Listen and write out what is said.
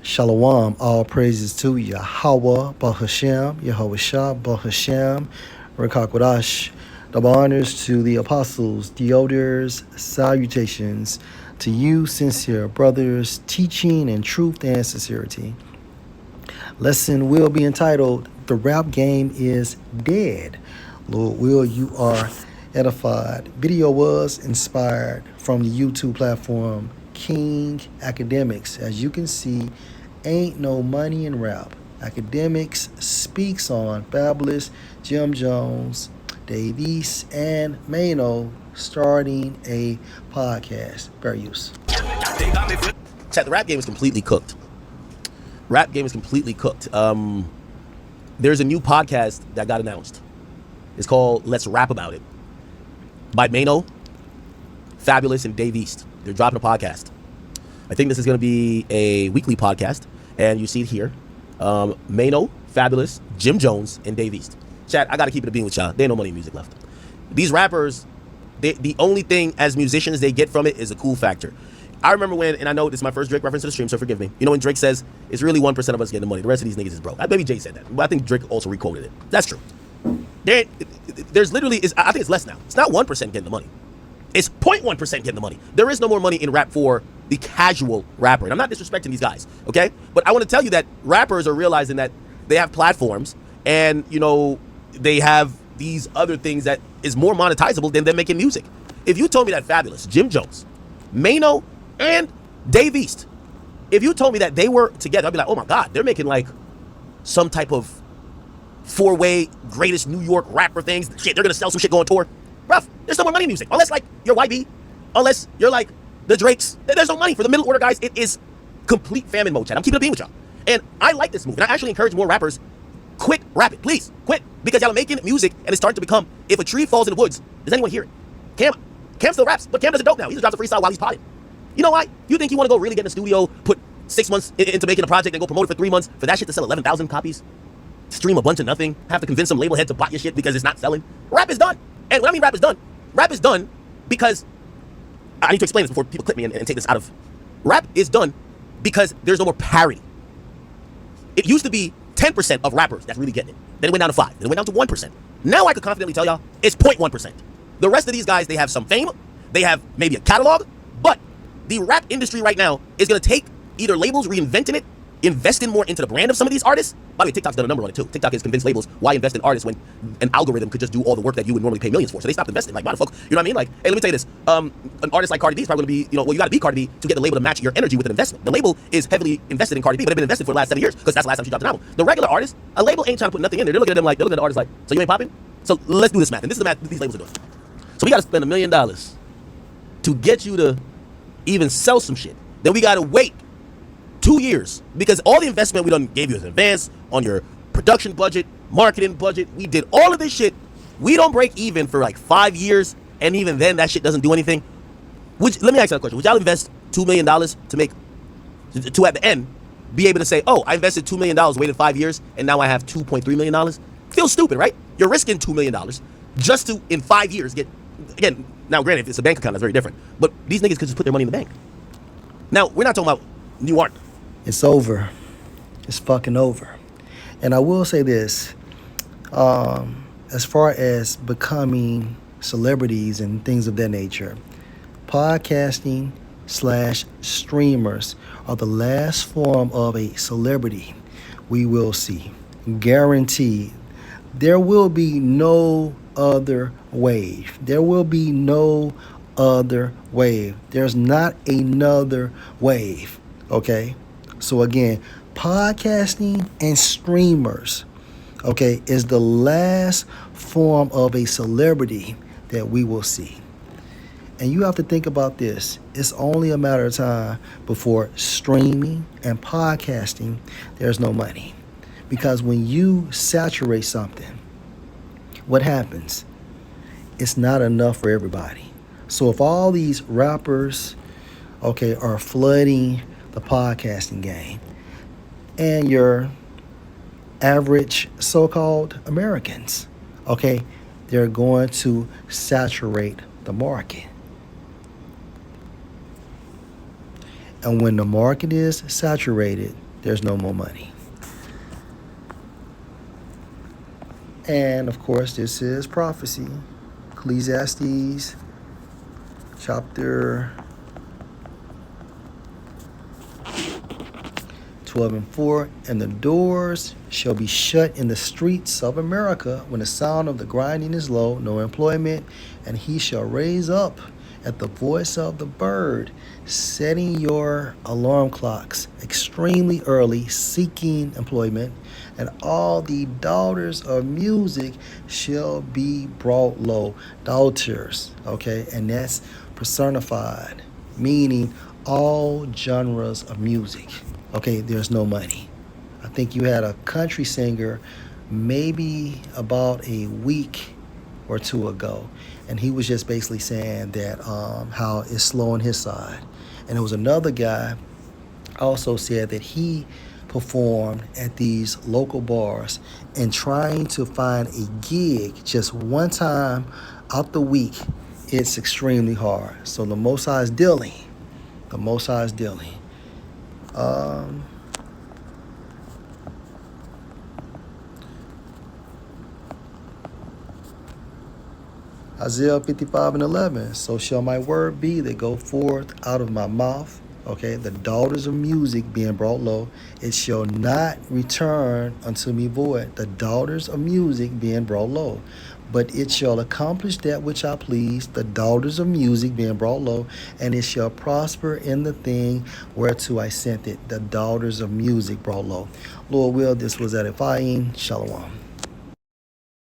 Shalom, all praises to Yahweh, Bahashem, Yahweh Shah, Bahashem, Rekakwadash. Double honors to the apostles, the elders, salutations to you, sincere brothers, teaching in truth and sincerity. Lesson will be entitled, The Rap Game is Dead. Lord will, you are edified. Video was inspired from the YouTube platform King Academics. As you can see, ain't no money in rap. Academics speaks on Fabulous, Jim Jones, Dave East, and Mano starting a podcast. Fair use. Chat, the rap game is completely cooked. Rap game is completely cooked. There's a new podcast that got announced. It's called Let's Rap About It by Mano, Fabulous, and Dave East. They're dropping a podcast. I think this is going to be a weekly podcast, and you see it here. Mano, Fabulous, Jim Jones, and Dave East. Chat, I got to keep it a being with y'all. There ain't no money in music left. These rappers, the only thing as musicians they get from it is a cool factor. I remember when, and I know this is my first Drake reference to the stream, so forgive me. You know when Drake says, it's really 1% of us getting the money. The rest of these niggas is broke. Maybe Jay said that, but I think Drake also requoted it. That's true. There's literally, I think it's less now. It's not 1% getting the money. It's 0.1% getting the money. There is no more money in rap for the casual rapper. And I'm not disrespecting these guys, okay? But I want to tell you that rappers are realizing that they have platforms and, you know, they have these other things that is more monetizable than them making music. If you told me that Fabulous, Jim Jones, Mano, and Dave East, if you told me that they were together, I'd be like, oh my God, they're making like some type of four-way greatest New York rapper things. Shit, they're gonna sell some shit going tour. Bruh, there's no more money in music. Unless like you're YB, unless you're like the Drakes. There's no money for the middle order guys. It is complete famine mode, chat. I'm keeping it being with y'all. And I like this move. And I actually encourage more rappers, quit rapping. Please, quit. Because y'all are making music and it's starting to become, if a tree falls in the woods, does anyone hear it? Cam still raps, but Cam does it dope now. He just drops a freestyle while he's potting. You know why? You think you want to go really get in the studio, put 6 months into making a project and go promote it for 3 months for that shit to sell 11,000 copies? Stream a bunch of nothing, have to convince some label head to buy your shit because it's not selling. Rap is done. And when I mean rap is done because, I need to explain this before people clip me and take this out of. Rap is done because there's no more parity. It used to be 10% of rappers that's really getting it. Then it went down to 5. Then it went down to 1%. Now I could confidently tell y'all it's 0.1%. The rest of these guys, they have some fame, they have maybe a catalog, but the rap industry right now is going to take either labels reinventing it, investing more into the brand of some of these artists. By the way, TikTok's done a number on it too. TikTok has convinced labels why invest in artists when an algorithm could just do all the work that you would normally pay millions for. So they stopped investing. Like, why the fuck? You know what I mean? Like, hey, let me tell you this. An artist like Cardi B is probably going to be, you got to be Cardi B to get the label to match your energy with an investment. The label is heavily invested in Cardi B, but they've been invested for the last 7 years because that's the last time she dropped an album. The regular artist, a label ain't trying to put nothing in there. They're looking at them like, they're looking at the artist like, so you ain't popping? So let's do this math. And this is the math that these labels are doing. So we got to spend $1 million to get you to even sell some shit. Then we got to wait 2 years because all the investment we done gave you in advance on your production budget, marketing budget, we did all of this shit. We don't break even for like 5 years, and even then that shit doesn't do anything. Let me ask you a question. Would y'all invest $2 million to make, to at the end, be able to say, oh, I invested $2 million, waited 5 years, and now I have $2.3 million? Feels stupid, right? You're risking $2 million just to, in 5 years, get, again, now granted, if it's a bank account, that's very different, but these niggas could just put their money in the bank. Now, we're not talking about new art. It's over. It's fucking over. And I will say this, as far as becoming celebrities and things of that nature, podcasting / streamers are the last form of a celebrity we will see. Guaranteed. There will be no other wave. There will be no other wave. There's not another wave. Okay? So again, podcasting and streamers, okay, is the last form of a celebrity that we will see. And you have to think about this. It's only a matter of time before streaming and podcasting, there's no money. Because when you saturate something, what happens? It's not enough for everybody. So if all these rappers, okay, are flooding the podcasting game, and your average so-called Americans, okay, they're going to saturate the market. And when the market is saturated, there's no more money. And of course, this is prophecy. Ecclesiastes chapter 12:4, and the doors shall be shut in the streets of America when the sound of the grinding is low, no employment, and he shall raise up at the voice of the bird, setting your alarm clocks extremely early, seeking employment, and all the daughters of music shall be brought low. Daughters, okay, and that's personified, meaning all genres of music. Okay, there's no money. I think you had a country singer maybe about a week or two ago, and he was just basically saying that how it's slow on his side. And there was another guy also said that he performed at these local bars and trying to find a gig just one time out the week, it's extremely hard. So the Most High is dealing. The Most High is dealing. Um, Isaiah 55:11. So shall my word be that go forth out of my mouth. Okay, the daughters of music being brought low, it shall not return unto me void. The daughters of music being brought low, but it shall accomplish that which I please. The daughters of music being brought low, and it shall prosper in the thing whereto I sent it. The daughters of music brought low. Lord will, this was edifying. Shalom.